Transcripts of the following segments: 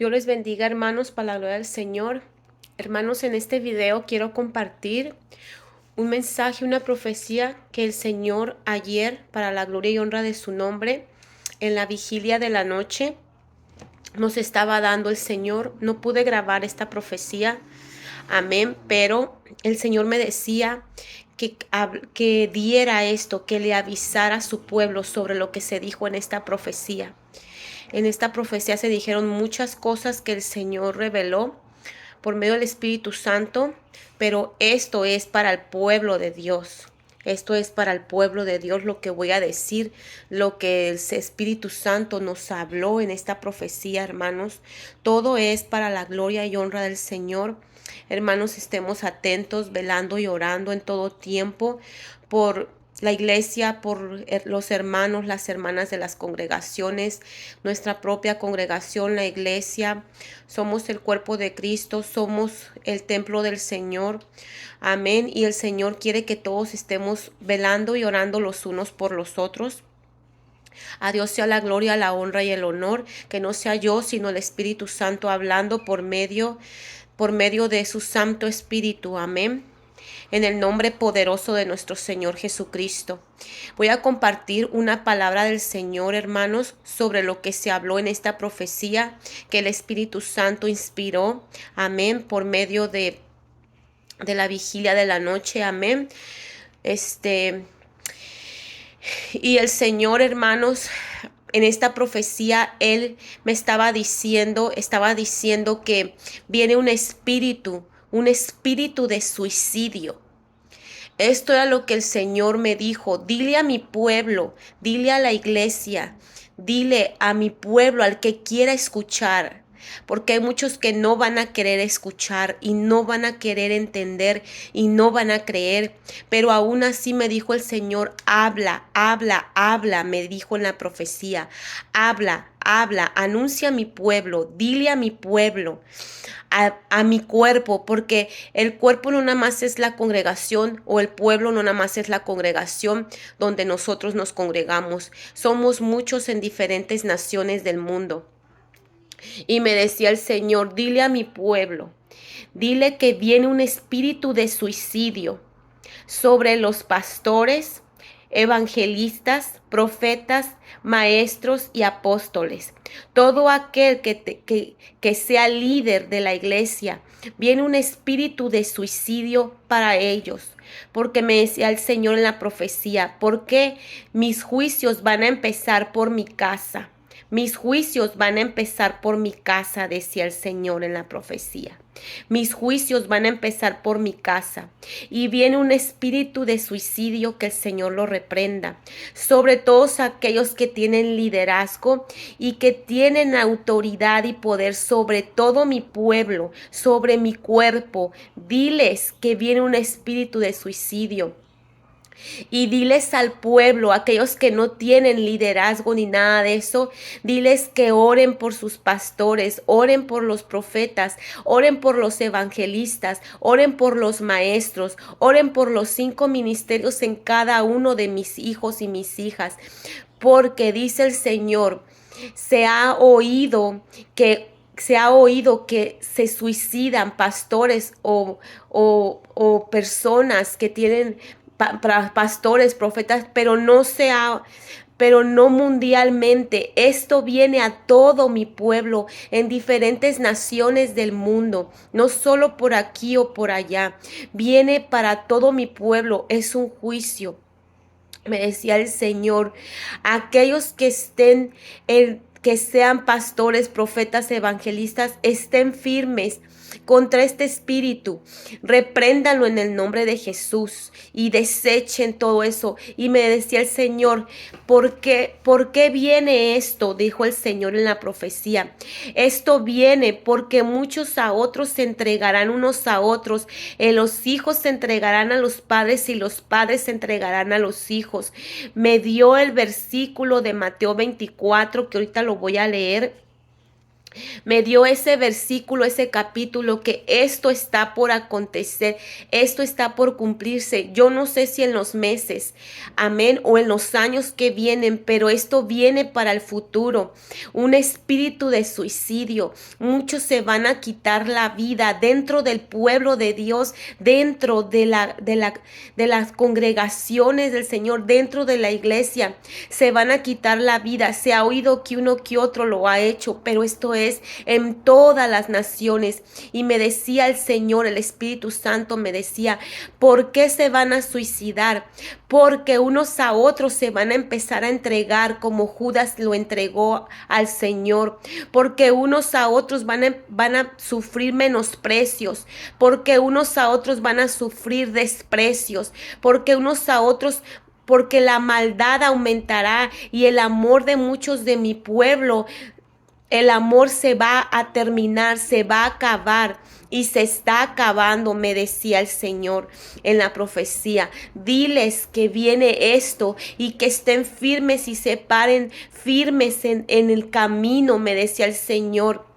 Dios les bendiga, hermanos, para la gloria del Señor. Hermanos, en este video quiero compartir un mensaje, una profecía que el Señor ayer, para la gloria y honra de su nombre, en la vigilia de la noche, nos estaba dando el Señor. No pude grabar esta profecía, amén, pero el Señor me decía que diera esto, que le avisara a su pueblo sobre lo que se dijo en esta profecía. En esta profecía se dijeron muchas cosas que el Señor reveló por medio del Espíritu Santo, pero esto es para el pueblo de Dios. Esto es para el pueblo de Dios lo que voy a decir, lo que el Espíritu Santo nos habló en esta profecía, hermanos. Todo es para la gloria y honra del Señor. Hermanos, estemos atentos, velando y orando en todo tiempo por la iglesia, por los hermanos, las hermanas de las congregaciones, nuestra propia congregación, la iglesia. Somos el cuerpo de Cristo, somos el templo del Señor. Amén. Y el Señor quiere que todos estemos velando y orando los unos por los otros. A Dios sea la gloria, la honra y el honor, que no sea yo, sino el Espíritu Santo hablando por medio de su Santo Espíritu. Amén. En el nombre poderoso de nuestro Señor Jesucristo. Voy a compartir una palabra del Señor, hermanos, sobre lo que se habló en esta profecía que el Espíritu Santo inspiró. Amén. Por medio de la vigilia de la noche. Amén. Y el Señor, hermanos, en esta profecía, Él me estaba diciendo que viene un espíritu de suicidio. Esto era lo que el Señor me dijo. Dile a mi pueblo, dile a la iglesia, dile a mi pueblo, al que quiera escuchar. Porque hay muchos que no van a querer escuchar y no van a querer entender y no van a creer. Pero aún así me dijo el Señor, habla, habla, habla, me dijo en la profecía. Habla, habla, anuncia a mi pueblo, dile a mi pueblo. A mi cuerpo, porque el cuerpo no nada más es la congregación, o el pueblo no nada más es la congregación donde nosotros nos congregamos. Somos muchos en diferentes naciones del mundo. Y me decía el Señor, dile a mi pueblo, dile que viene un espíritu de suicidio sobre los pastores, evangelistas, profetas, maestros y apóstoles. Todo aquel que sea líder de la iglesia, viene un espíritu de suicidio para ellos. Porque me decía el Señor en la profecía, porque mis juicios van a empezar por mi casa. Mis juicios van a empezar por mi casa, decía el Señor en la profecía. Mis juicios van a empezar por mi casa. Y viene un espíritu de suicidio, que el Señor lo reprenda. Sobre todos aquellos que tienen liderazgo y que tienen autoridad y poder sobre todo mi pueblo, sobre mi cuerpo. Diles que viene un espíritu de suicidio. Y diles al pueblo, aquellos que no tienen liderazgo ni nada de eso, diles que oren por sus pastores, oren por los profetas, oren por los evangelistas, oren por los maestros, oren por los 5 ministerios en cada uno de mis hijos y mis hijas. Porque dice el Señor, se ha oído que se suicidan pastores o personas que tienen pastores, profetas, pero no mundialmente. Esto viene a todo mi pueblo en diferentes naciones del mundo, no solo por aquí o por allá. Viene para todo mi pueblo, es un juicio. Me decía el Señor, aquellos que sean pastores, profetas, evangelistas, estén firmes contra este espíritu. Repréndalo en el nombre de Jesús y desechen todo eso. Y me decía el Señor, ¿por qué viene esto? Dijo el Señor en la profecía. Esto viene porque muchos a otros se entregarán unos a otros. Los hijos se entregarán a los padres y los padres se entregarán a los hijos. Me dio el versículo de Mateo 24, que ahorita lo voy a leer. Me dio ese versículo, ese capítulo, que esto está por acontecer, esto está por cumplirse. Yo no sé si en los meses, amén, o en los años que vienen, pero esto viene para el futuro. Un espíritu de suicidio. Muchos se van a quitar la vida dentro del pueblo de Dios, dentro de las congregaciones del Señor, dentro de la iglesia. Se van a quitar la vida. Se ha oído que uno que otro lo ha hecho, pero esto es en todas las naciones. Y me decía el Señor, el Espíritu Santo me decía, ¿por qué se van a suicidar? Porque unos a otros se van a empezar a entregar como Judas lo entregó al Señor. Porque unos a otros van a sufrir menosprecios. Porque unos a otros van a sufrir desprecios. Porque unos a otros, porque la maldad aumentará y el amor de muchos de mi pueblo, el amor se va a terminar, se va a acabar y se está acabando, me decía el Señor en la profecía. Diles que viene esto y que estén firmes y se paren firmes en el camino, me decía el Señor.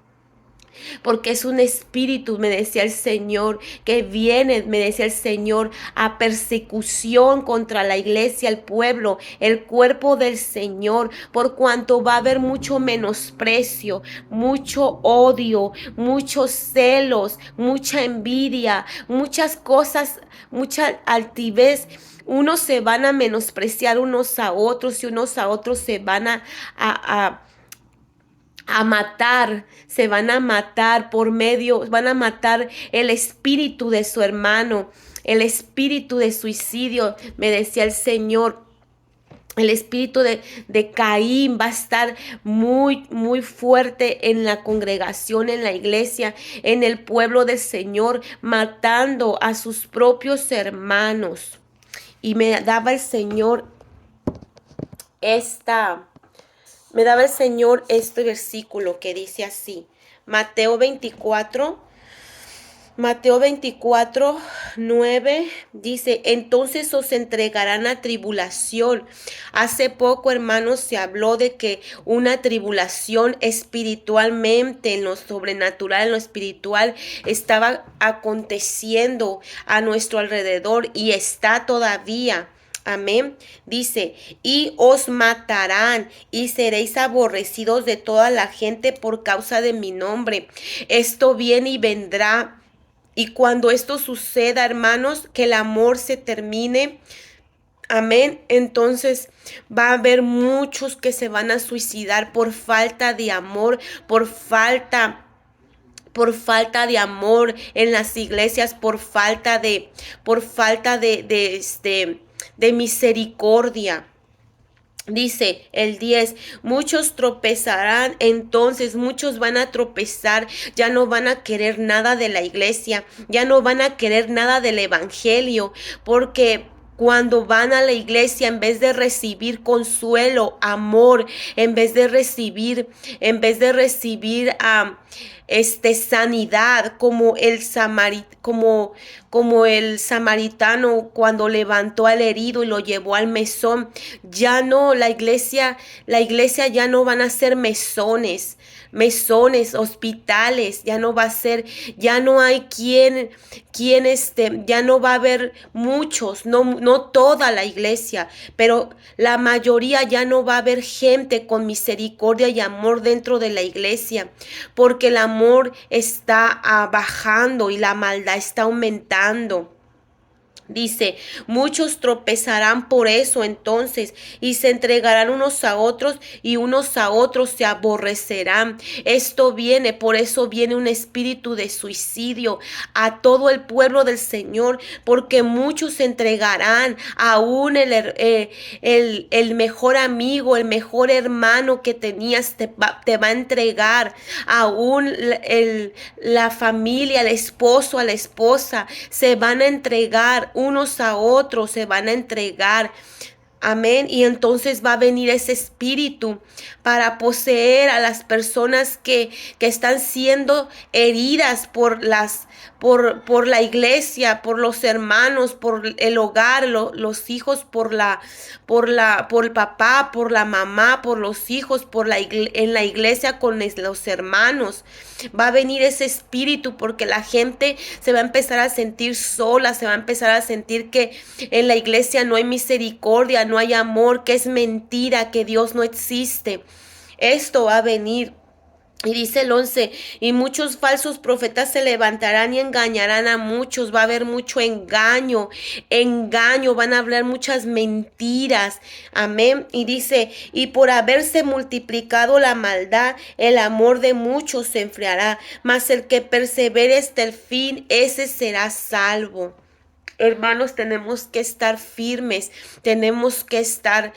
Porque es un espíritu, me decía el Señor, que viene, me decía el Señor, a persecución contra la iglesia, el pueblo, el cuerpo del Señor, por cuanto va a haber mucho menosprecio, mucho odio, muchos celos, mucha envidia, muchas cosas, mucha altivez. Unos se van a menospreciar unos a otros y unos a otros se van a matar, se van a matar por medio, van a matar el espíritu de su hermano, el espíritu de suicidio, me decía el Señor. El espíritu de Caín va a estar muy fuerte en la congregación, en la iglesia, en el pueblo del Señor, matando a sus propios hermanos. Y me daba el Señor me daba el Señor este versículo que dice así, Mateo 24, 9, dice, entonces os entregarán a tribulación. Hace poco, hermanos, se habló de que una tribulación espiritualmente, en lo sobrenatural, en lo espiritual, estaba aconteciendo a nuestro alrededor y está todavía. Amén. Dice, y os matarán y seréis aborrecidos de toda la gente por causa de mi nombre. Esto viene y vendrá. Y cuando esto suceda, hermanos, que el amor se termine, amén, entonces va a haber muchos que se van a suicidar por falta de amor, por falta de amor en las iglesias, por falta de misericordia. Dice el 10, muchos tropezarán, entonces muchos van a tropezar, ya no van a querer nada de la iglesia, ya no van a querer nada del evangelio, porque cuando van a la iglesia, en vez de recibir consuelo, amor, en vez de recibir sanidad, como el samaritano cuando levantó al herido y lo llevó al mesón. Ya no, la iglesia ya no van a ser mesones, hospitales, ya no va a ser, ya no hay ya no va a haber muchos, no toda la iglesia, pero la mayoría ya no va a haber gente con misericordia y amor dentro de la iglesia, porque el amor está bajando y la maldad está aumentando. Dice, muchos tropezarán por eso entonces y se entregarán unos a otros y unos a otros se aborrecerán. Esto viene, por eso viene un espíritu de suicidio a todo el pueblo del Señor, porque muchos se entregarán, aún el mejor amigo, el mejor hermano que tenías te va a entregar, aún la familia, el esposo, a la esposa, se van a entregar unos a otros, se van a entregar. Amén. Y entonces va a venir ese espíritu para poseer a las personas que están siendo heridas por la iglesia, por los hermanos, por el hogar, los hijos, por el papá, por la mamá, por los hijos, en la iglesia con los hermanos. Va a venir ese espíritu porque la gente se va a empezar a sentir sola, se va a empezar a sentir que en la iglesia no hay misericordia, no hay amor, que es mentira, que Dios no existe. Esto va a venir. Y dice el 11, y muchos falsos profetas se levantarán y engañarán a muchos. Va a haber mucho engaño, van a hablar muchas mentiras. Amén. Y dice, y por haberse multiplicado la maldad, el amor de muchos se enfriará, mas el que persevere hasta el fin, ese será salvo. Hermanos, tenemos que estar firmes, tenemos que estar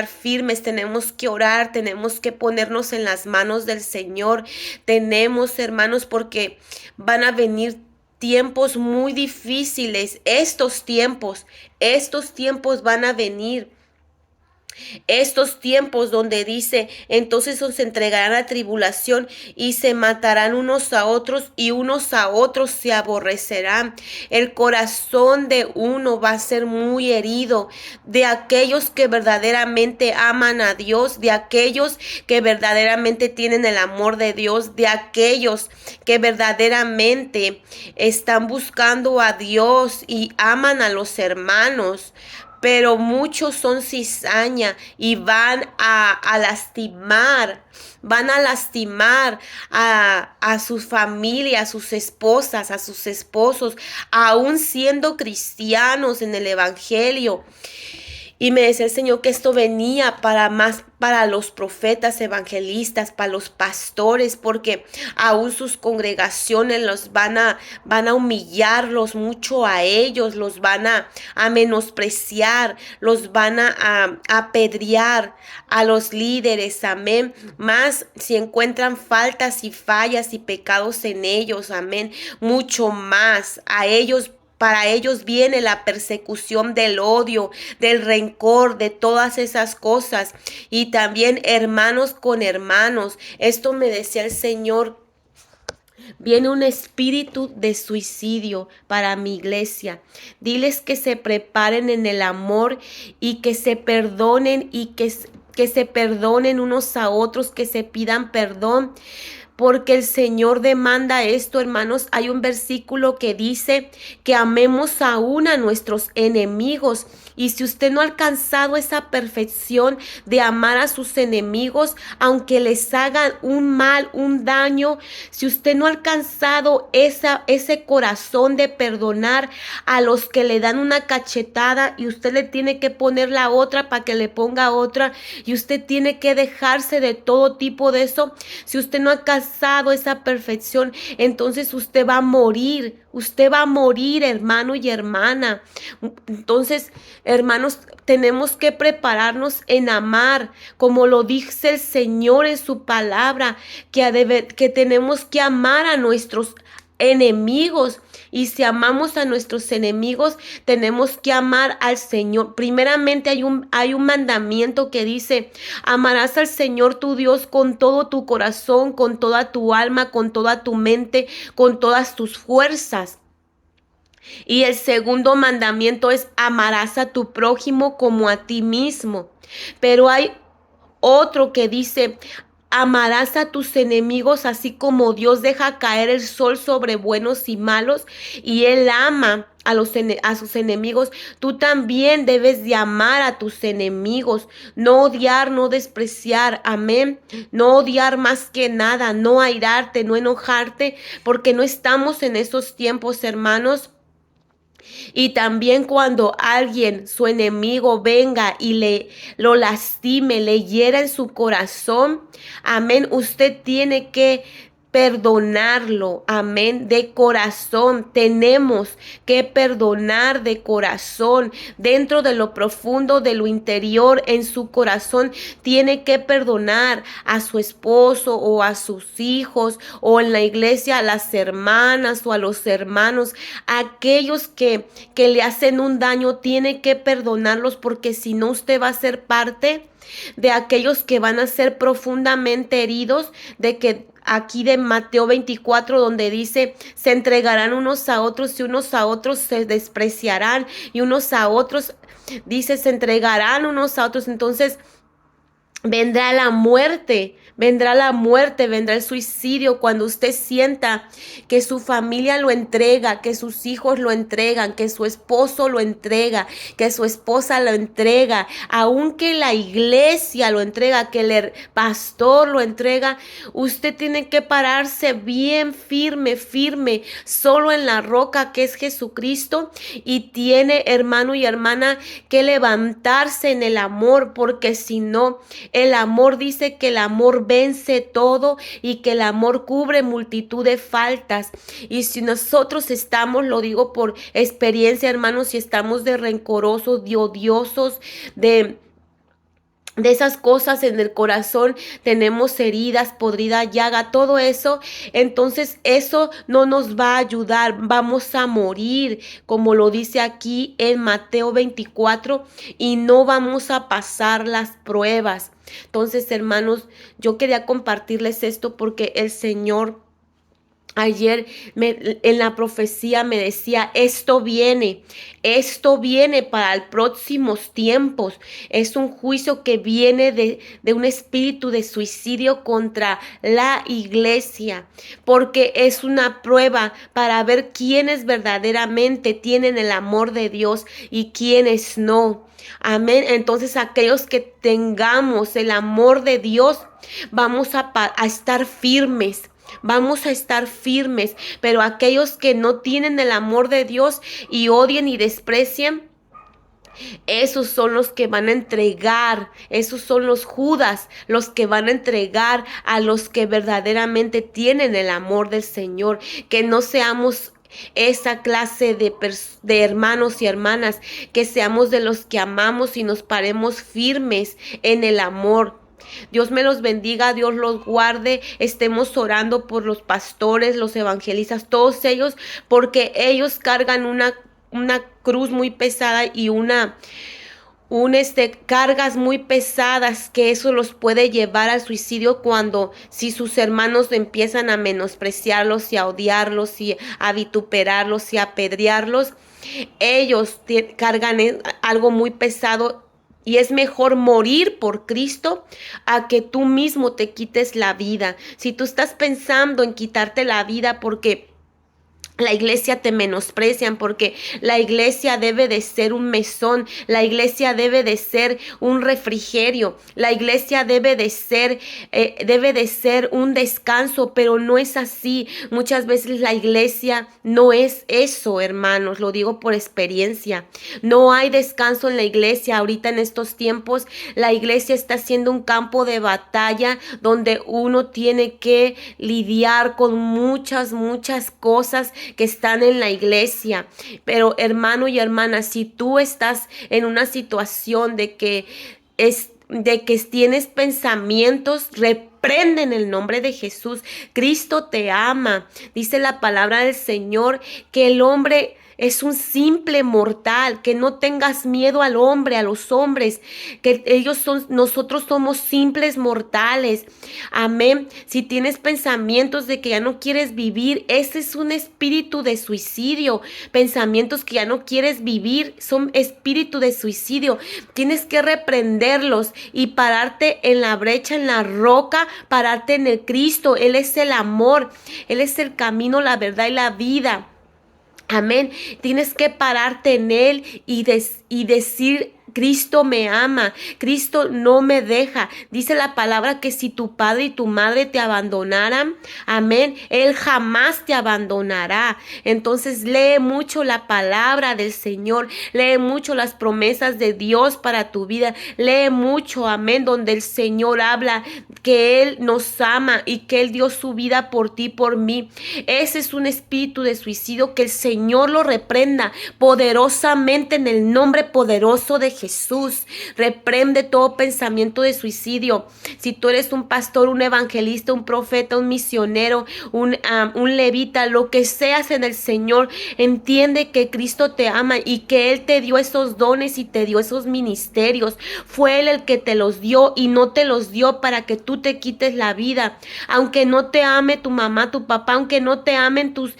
firmes, tenemos que orar, tenemos que ponernos en las manos del Señor. Tenemos, hermanos, porque van a venir tiempos muy difíciles. Estos tiempos van a venir. Estos tiempos donde dice, entonces os entregarán a tribulación y se matarán unos a otros y unos a otros se aborrecerán. El corazón de uno va a ser muy herido, de aquellos que verdaderamente aman a Dios, de aquellos que verdaderamente tienen el amor de Dios, de aquellos que verdaderamente están buscando a Dios y aman a los hermanos. Pero muchos son cizaña y van a lastimar a sus familias, a sus esposas, a sus esposos, aún siendo cristianos en el evangelio. Y me decía el Señor que esto venía para los profetas evangelistas, para los pastores, porque aún sus congregaciones los van a humillarlos mucho a ellos, los van a menospreciar, los van a apedrear a los líderes, amén. Más si encuentran faltas y fallas y pecados en ellos, amén, mucho más a ellos. Para ellos viene la persecución del odio, del rencor, de todas esas cosas. Y también hermanos con hermanos. Esto me decía el Señor. Viene un espíritu de suicidio para mi iglesia. Diles que se preparen en el amor y que se perdonen que se perdonen unos a otros, que se pidan perdón. Porque el Señor demanda esto, hermanos. Hay un versículo que dice que amemos aún a nuestros enemigos. Y si usted no ha alcanzado esa perfección de amar a sus enemigos, aunque les hagan un mal, un daño, si usted no ha alcanzado ese corazón de perdonar a los que le dan una cachetada y usted le tiene que poner la otra para que le ponga otra, y usted tiene que dejarse de todo tipo de eso, si usted no ha alcanzado esa perfección, entonces usted va a morir, hermano y hermana. Entonces, hermanos, tenemos que prepararnos en amar, como lo dice el Señor en su palabra, que tenemos que amar a nuestros enemigos. Y si amamos a nuestros enemigos, tenemos que amar al Señor. Primeramente hay un mandamiento que dice, amarás al Señor tu Dios con todo tu corazón, con toda tu alma, con toda tu mente, con todas tus fuerzas. Y el segundo mandamiento es, amarás a tu prójimo como a ti mismo. Pero hay otro que dice, amarás a tus enemigos así como Dios deja caer el sol sobre buenos y malos, y Él ama a sus enemigos. Tú también debes de amar a tus enemigos, no odiar, no despreciar, amén, no odiar más que nada, no airarte, no enojarte, porque no estamos en esos tiempos, hermanos. Y también cuando alguien, su enemigo, venga y lo lastime, le hiera en su corazón, amén, usted tiene que perdonarlo, amén, de corazón. Tenemos que perdonar de corazón, dentro de lo profundo, de lo interior, en su corazón, tiene que perdonar a su esposo o a sus hijos, o en la iglesia a las hermanas o a los hermanos, aquellos que le hacen un daño, tiene que perdonarlos, porque si no, usted va a ser parte de aquellos que van a ser profundamente heridos, de que aquí de Mateo 24, donde dice, se entregarán unos a otros y unos a otros se despreciarán y unos a otros, dice, se entregarán unos a otros. Entonces vendrá la muerte, vendrá el suicidio cuando usted sienta que su familia lo entrega, que sus hijos lo entregan, que su esposo lo entrega, que su esposa lo entrega, aunque la iglesia lo entrega, que el pastor lo entrega. Usted tiene que pararse bien firme, firme, solo en la roca que es Jesucristo, y tiene, hermano y hermana, que levantarse en el amor, porque si no, el amor, dice que el amor vence todo y que el amor cubre multitud de faltas. Y si nosotros estamos, lo digo por experiencia, hermanos, si estamos de rencorosos, de odiosos, de esas cosas en el corazón, tenemos heridas, podrida llaga, todo eso, entonces eso no nos va a ayudar, vamos a morir, como lo dice aquí en Mateo 24, y no vamos a pasar las pruebas. Entonces, hermanos, yo quería compartirles esto porque el Señor ayer en la profecía me decía, esto viene para los próximos tiempos. Es un juicio que viene de un espíritu de suicidio contra la iglesia, porque es una prueba para ver quiénes verdaderamente tienen el amor de Dios y quiénes no. Amén. Entonces, aquellos que tengamos el amor de Dios, vamos a estar firmes. Vamos a estar firmes, pero aquellos que no tienen el amor de Dios y odien y desprecian, esos son los que van a entregar, esos son los Judas, los que van a entregar a los que verdaderamente tienen el amor del Señor. Que no seamos esa clase de hermanos y hermanas, que seamos de los que amamos y nos paremos firmes en el amor. Dios me los bendiga, Dios los guarde. Estemos orando por los pastores, los evangelistas, todos ellos, porque ellos cargan una cruz muy pesada y cargas muy pesadas, que eso los puede llevar al suicidio, si sus hermanos empiezan a menospreciarlos y a odiarlos y a vituperarlos y a apedrearlos. Ellos cargan algo muy pesado. Y es mejor morir por Cristo a que tú mismo te quites la vida. Si tú estás pensando en quitarte la vida porque la iglesia te menosprecian, porque la iglesia debe de ser un mesón, la iglesia debe de ser un refrigerio, la iglesia debe de ser un descanso, pero no es así. Muchas veces la iglesia no es eso, hermanos, lo digo por experiencia. No hay descanso en la iglesia. Ahorita en estos tiempos, la iglesia está siendo un campo de batalla donde uno tiene que lidiar con muchas cosas que están en la iglesia. Pero hermano y hermana, si tú estás en una situación de que tienes pensamientos, reprende en el nombre de Jesús. Cristo te ama. Dice la palabra del Señor que el hombre es un simple mortal, que no tengas miedo al hombre, a los hombres, que nosotros somos simples mortales. Amén. Si tienes pensamientos de que ya no quieres vivir, ese es un espíritu de suicidio. Pensamientos que ya no quieres vivir son espíritu de suicidio. Tienes que reprenderlos y pararte en la brecha, en la roca, pararte en el Cristo. Él es el amor, Él es el camino, la verdad y la vida. Amén. Tienes que pararte en Él y decir: Cristo me ama, Cristo no me deja. Dice la palabra que si tu padre y tu madre te abandonaran, amén, Él jamás te abandonará. Entonces lee mucho la palabra del Señor, lee mucho las promesas de Dios para tu vida, lee mucho, amén, donde el Señor habla que Él nos ama y que Él dio su vida por ti, por mí. Ese es un espíritu de suicidio, que el Señor lo reprenda poderosamente en el nombre poderoso de Jesús. Reprende todo pensamiento de suicidio. Si tú eres un pastor, un evangelista, un profeta, un misionero, un levita, lo que seas en el Señor, entiende que Cristo te ama y que Él te dio esos dones y te dio esos ministerios. Fue Él el que te los dio y no te los dio para que tú te quites la vida. Aunque no te ame tu mamá, tu papá, aunque no te amen tus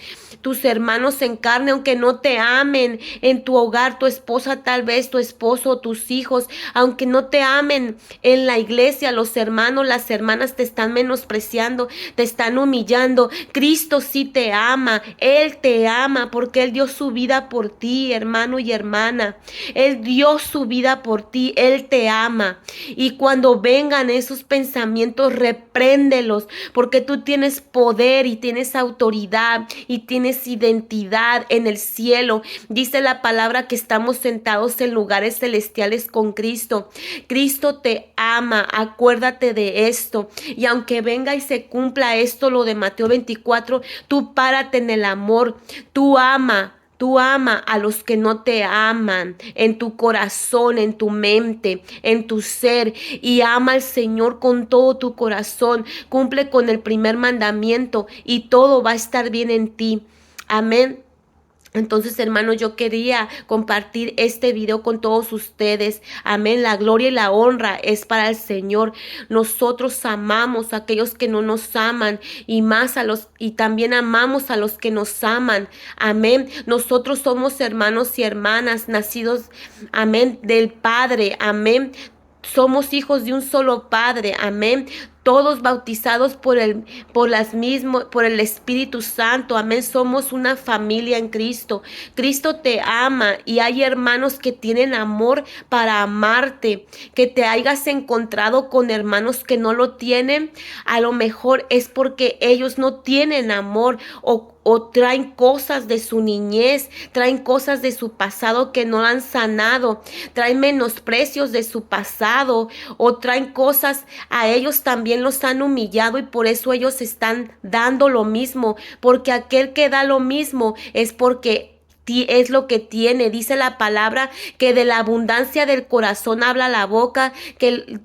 hermanos en carne, aunque no te amen en tu hogar, tu esposa tal vez, tu esposo, tus hijos, aunque no te amen en la iglesia, los hermanos, las hermanas te están menospreciando, te están humillando. Cristo sí te ama, Él te ama porque Él dio su vida por ti, hermano y hermana. Él dio su vida por ti, Él te ama. Y cuando vengan esos pensamientos, repréndelos, porque tú tienes poder y tienes autoridad y tienes identidad en el cielo. Dice la palabra que estamos sentados en lugares celestiales con Cristo. Cristo te ama, acuérdate de esto. Y aunque venga y se cumpla esto, lo de Mateo 24, tú párate en el amor. Tú ama a los que no te aman, en tu corazón, en tu mente, en tu ser, y ama al Señor con todo tu corazón. Cumple con el primer mandamiento y todo va a estar bien en ti. Amén. Entonces, hermanos, yo quería compartir este video con todos ustedes. Amén. La gloria y la honra es para el Señor. Nosotros amamos a aquellos que no nos aman y también amamos a los que nos aman. Amén. Nosotros somos hermanos y hermanas nacidos, amén, del Padre. Amén. Somos hijos de un solo Padre. Amén. Todos bautizados por el Espíritu Santo. Amén. Somos una familia en Cristo. Cristo te ama y hay hermanos que tienen amor para amarte. Que te hayas encontrado con hermanos que no lo tienen, a lo mejor es porque ellos no tienen amor o traen cosas de su niñez, traen cosas de su pasado que no han sanado, traen menosprecios de su pasado o traen cosas, a ellos también los han humillado y por eso ellos están dando lo mismo, porque aquel que da lo mismo es porque es lo que tiene. Dice la palabra que de la abundancia del corazón habla la boca, que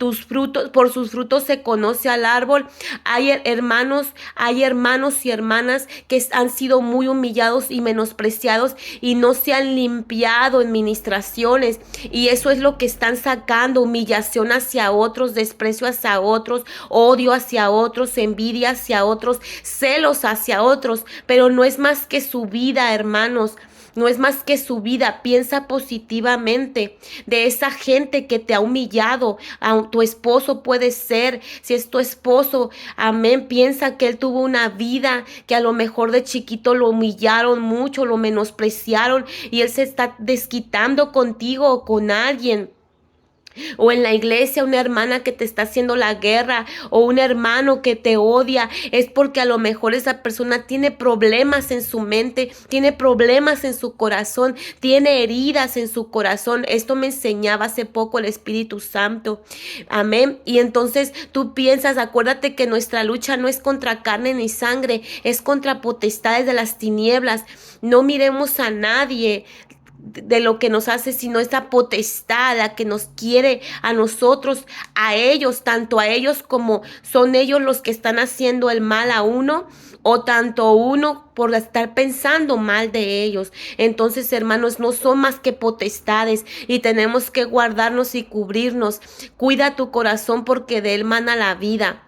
por sus frutos se conoce al árbol. Hay hermanos y hermanas que han sido muy humillados y menospreciados y no se han limpiado en ministraciones, y eso es lo que están sacando: humillación hacia otros, desprecio hacia otros, odio hacia otros, envidia hacia otros, celos hacia otros. Pero no es más que su vida, hermanos. No es más que su vida. Piensa positivamente de esa gente que te ha humillado. A tu esposo puede ser, si es tu esposo, amén, piensa que él tuvo una vida que a lo mejor de chiquito lo humillaron mucho, lo menospreciaron y él se está desquitando contigo o con alguien. O en la iglesia una hermana que te está haciendo la guerra o un hermano que te odia, es porque a lo mejor esa persona tiene problemas en su mente, tiene problemas en su corazón, tiene heridas en su corazón. Esto me enseñaba hace poco el Espíritu Santo. Amén. Y entonces tú piensas, acuérdate que nuestra lucha no es contra carne ni sangre, es contra potestades de las tinieblas. No miremos a nadie de lo que nos hace, sino esa potestad, la que nos quiere a nosotros, a ellos, tanto a ellos como son ellos los que están haciendo el mal a uno, o tanto uno por estar pensando mal de ellos. Entonces, hermanos, no son más que potestades y tenemos que guardarnos y cubrirnos. Cuida tu corazón porque de él mana la vida.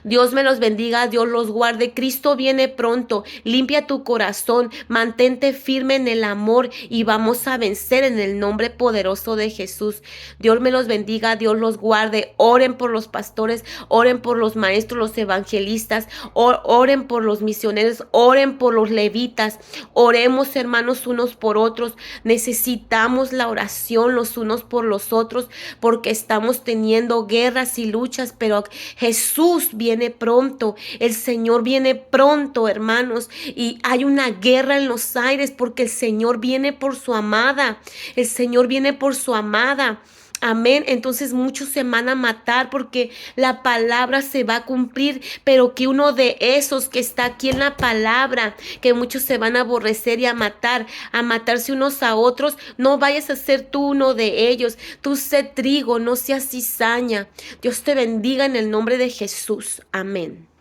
Dios me los bendiga, Dios los guarde. Cristo viene pronto. Limpia tu corazón, mantente firme en el amor y vamos a vencer en el nombre poderoso de Jesús. Dios me los bendiga, Dios los guarde. Oren por los pastores, oren por los maestros, los evangelistas, oren por los misioneros, oren por los levitas. Oremos, hermanos, unos por otros. Necesitamos la oración los unos por los otros porque estamos teniendo guerras y luchas, pero Jesús viene pronto, el Señor viene pronto, hermanos, y hay una guerra en los aires porque el Señor viene por su amada, el Señor viene por su amada. Amén. Entonces muchos se van a matar porque la palabra se va a cumplir, pero que uno de esos que está aquí en la palabra, que muchos se van a aborrecer y a matarse unos a otros, no vayas a ser tú uno de ellos. Tú sé trigo, no seas cizaña. Dios te bendiga en el nombre de Jesús. Amén.